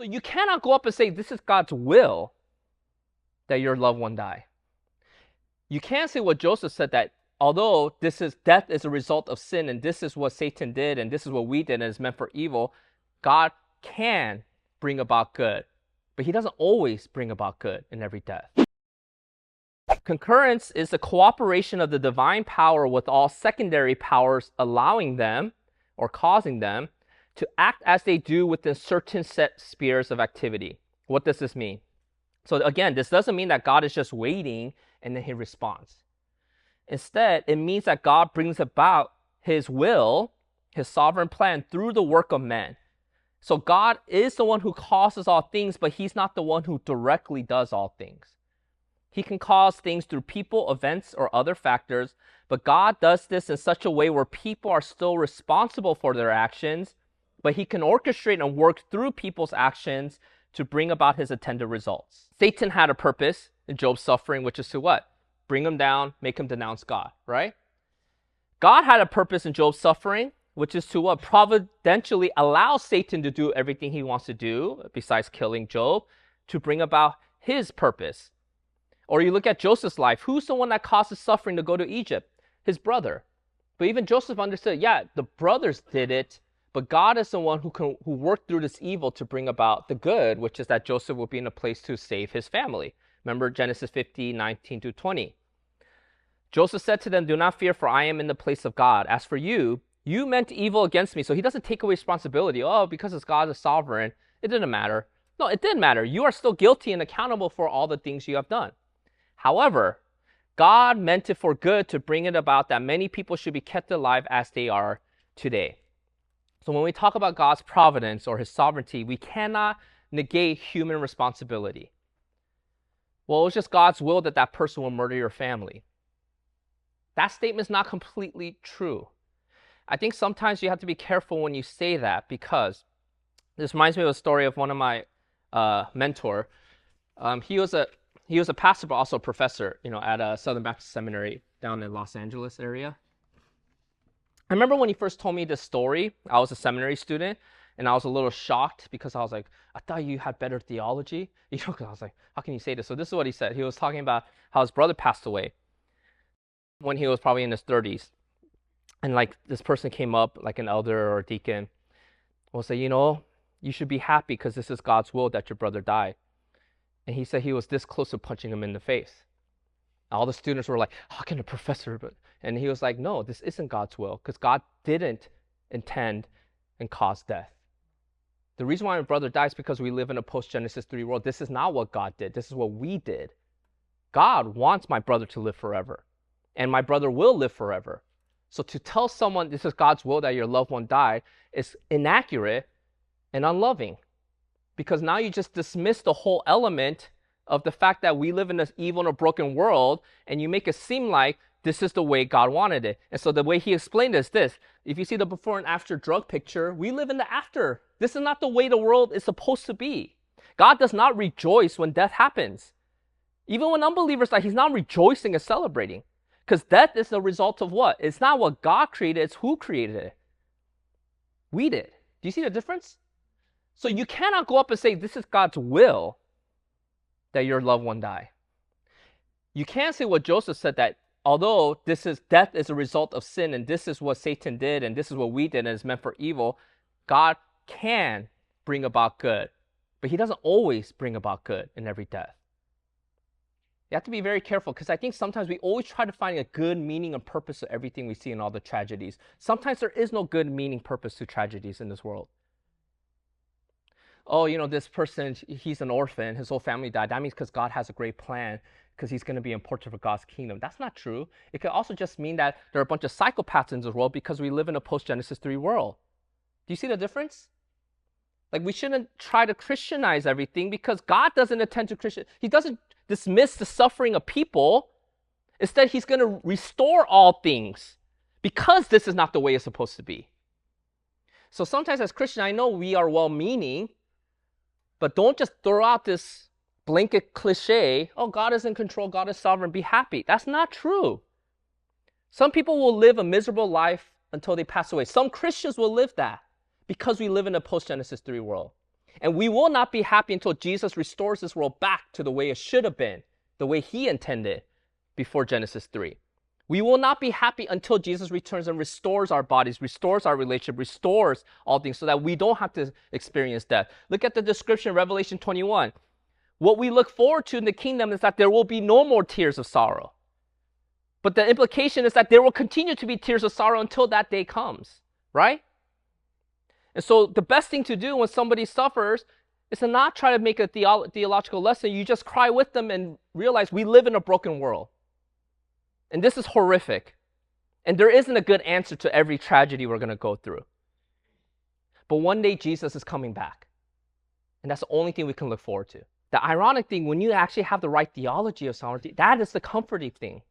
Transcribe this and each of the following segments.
So you cannot go up and say, this is God's will that your loved one die. You can't say what Joseph said, that although death is a result of sin, and this is what Satan did, and this is what we did, and it's meant for evil, God can bring about good. But he doesn't always bring about good in every death. Concurrence is the cooperation of the divine power with all secondary powers, allowing them or causing them to act as they do within certain set spheres of activity. What does this mean? So again, this doesn't mean that God is just waiting and then he responds. Instead, it means that God brings about his will, his sovereign plan, through the work of man. So God is the one who causes all things, but he's not the one who directly does all things. He can cause things through people, events, or other factors, but God does this in such a way where people are still responsible for their actions, but he can orchestrate and work through people's actions to bring about his intended results. Satan had a purpose in Job's suffering, which is to what? Bring him down, make him denounce God, right? God had a purpose in Job's suffering, which is to what? Providentially allow Satan to do everything he wants to do, besides killing Job, to bring about his purpose. Or you look at Joseph's life. Who's the one that causes suffering to go to Egypt? His brother. But even Joseph understood, yeah, the brothers did it, but God is the one who worked through this evil to bring about the good, which is that Joseph will be in a place to save his family. Remember Genesis 50, 19 to 20. Joseph said to them, do not fear, for I am in the place of God. As for you, you meant evil against me. So he doesn't take away responsibility. Oh, because it's God is sovereign, it didn't matter. No, it did matter. You are still guilty and accountable for all the things you have done. However, God meant it for good to bring it about that many people should be kept alive as they are today. So when we talk about God's providence or his sovereignty, we cannot negate human responsibility. Well, it's just God's will that that person will murder your family. That statement is not completely true. I think sometimes you have to be careful when you say that, because this reminds me of a story of one of my mentor. He was a pastor, but also a professor, at a Southern Baptist seminary down in Los Angeles area. I remember when he first told me this story, I was a seminary student, and I was a little shocked because I was like, I thought you had better theology. Because I was like, how can you say this? So this is what he said. He was talking about how his brother passed away when he was probably in his 30s. And like this person came up, like an elder or a deacon, will say, you should be happy because this is God's will that your brother died. And he said he was this close to punching him in the face. All the students were like, how can a professor? And he was like, no, this isn't God's will, because God didn't intend and cause death. The reason why my brother died is because we live in a post-Genesis 3 world. This is not what God did. This is what we did. God wants my brother to live forever, and my brother will live forever. So to tell someone this is God's will that your loved one died is inaccurate and unloving, because now you just dismiss the whole element of the fact that we live in this evil and a broken world, and you make it seem like this is the way God wanted it. And so the way he explained is this. If you see the before and after drug picture, we live in the after. This is not the way the world is supposed to be. God does not rejoice when death happens. Even when unbelievers die, he's not rejoicing and celebrating. Because death is the result of what? It's not what God created, it's who created it. We did. Do you see the difference? So you cannot go up and say, this is God's will that your loved one die. You can't say what Joseph said, that although death is a result of sin, and this is what Satan did, and this is what we did, and it's meant for evil, God can bring about good. But he doesn't always bring about good in every death. You have to be very careful, because I think sometimes we always try to find a good meaning and purpose to everything we see in all the tragedies. Sometimes there is no good meaning, purpose to tragedies in this world. Oh, this person, he's an orphan, his whole family died. That means because God has a great plan, because he's going to be important for God's kingdom. That's not true. It could also just mean that there are a bunch of psychopaths in this world because we live in a post-Genesis 3 world. Do you see the difference? Like, we shouldn't try to Christianize everything, because God doesn't intend to Christian. He doesn't dismiss the suffering of people. Instead, he's going to restore all things, because this is not the way it's supposed to be. So sometimes as Christians, I know we are well-meaning, but don't just throw out this blanket cliche, oh, God is in control, God is sovereign, be happy. That's not true. Some people will live a miserable life until they pass away. Some Christians will live that, because we live in a post-Genesis 3 world. And we will not be happy until Jesus restores this world back to the way it should have been, the way he intended before Genesis 3. We will not be happy until Jesus returns and restores our bodies, restores our relationship, restores all things so that we don't have to experience death. Look at the description, Revelation 21. What we look forward to in the kingdom is that there will be no more tears of sorrow. But the implication is that there will continue to be tears of sorrow until that day comes, right? And so the best thing to do when somebody suffers is to not try to make a theological lesson. You just cry with them and realize we live in a broken world. And this is horrific. And there isn't a good answer to every tragedy we're going to go through. But one day Jesus is coming back. And that's the only thing we can look forward to. The ironic thing, when you actually have the right theology of sovereignty, that is the comforting thing.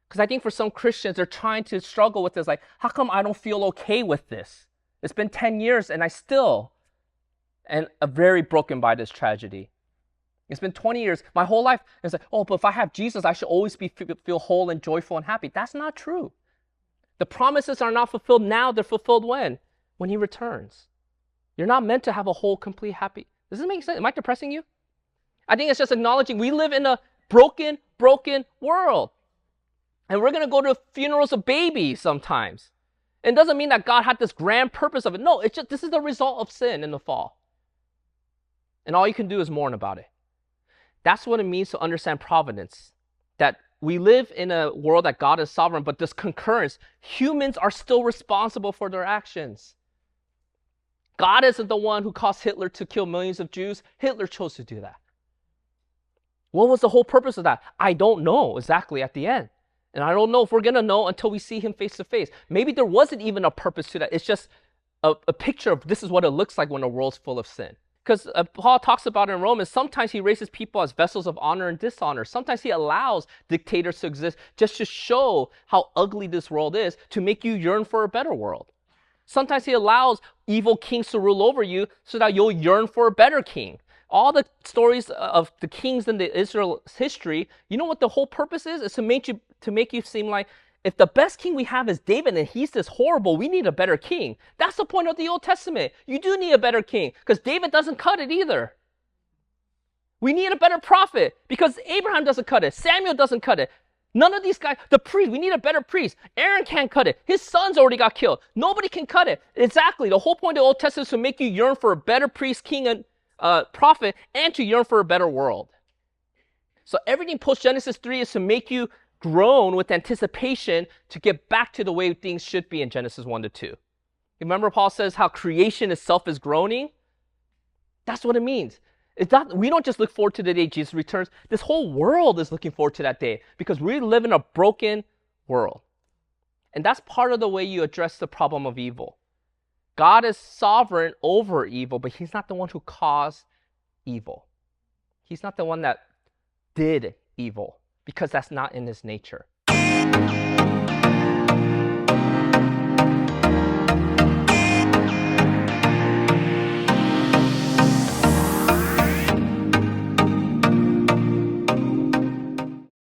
Because I think for some Christians, they're trying to struggle with this, like, how come I don't feel okay with this? It's been 10 years and I still am very broken by this tragedy. It's been 20 years, my whole life. It's like, oh, but if I have Jesus, I should always feel whole and joyful and happy. That's not true. The promises are not fulfilled now. They're fulfilled when? When he returns. You're not meant to have a whole, complete, happy. Does this make sense? Am I depressing you? I think it's just acknowledging we live in a broken world. And we're going to go to funerals of babies sometimes. It doesn't mean that God had this grand purpose of it. No, it's just this is the result of sin in the fall. And all you can do is mourn about it. That's what it means to understand providence. That we live in a world that God is sovereign, but this concurrence, humans are still responsible for their actions. God isn't the one who caused Hitler to kill millions of Jews. Hitler chose to do that. What was the whole purpose of that? I don't know exactly at the end. And I don't know if we're going to know until we see him face to face. Maybe there wasn't even a purpose to that. It's just a picture of this is what it looks like when the world's full of sin. Because Paul talks about in Romans, sometimes he raises people as vessels of honor and dishonor. Sometimes he allows dictators to exist just to show how ugly this world is, to make you yearn for a better world. Sometimes he allows evil kings to rule over you so that you'll yearn for a better king. All the stories of the kings in the Israel's history, you know what the whole purpose is? Is to make you seem like, if the best king we have is David and he's this horrible, we need a better king. That's the point of the Old Testament. You do need a better king because David doesn't cut it either. We need a better prophet because Abraham doesn't cut it. Samuel doesn't cut it. None of these guys, the priest, we need a better priest. Aaron can't cut it. His sons already got killed. Nobody can cut it. Exactly. The whole point of the Old Testament is to make you yearn for a better priest, king, and prophet, and to yearn for a better world. So everything post-Genesis 3 is to make you groan with anticipation to get back to the way things should be in Genesis 1 to 2. Remember Paul says how creation itself is groaning? That's what it means. It's not, we don't just look forward to the day Jesus returns. This whole world is looking forward to that day because we live in a broken world. And that's part of the way you address the problem of evil. God is sovereign over evil, but he's not the one who caused evil. He's not the one that did evil because that's not in his nature.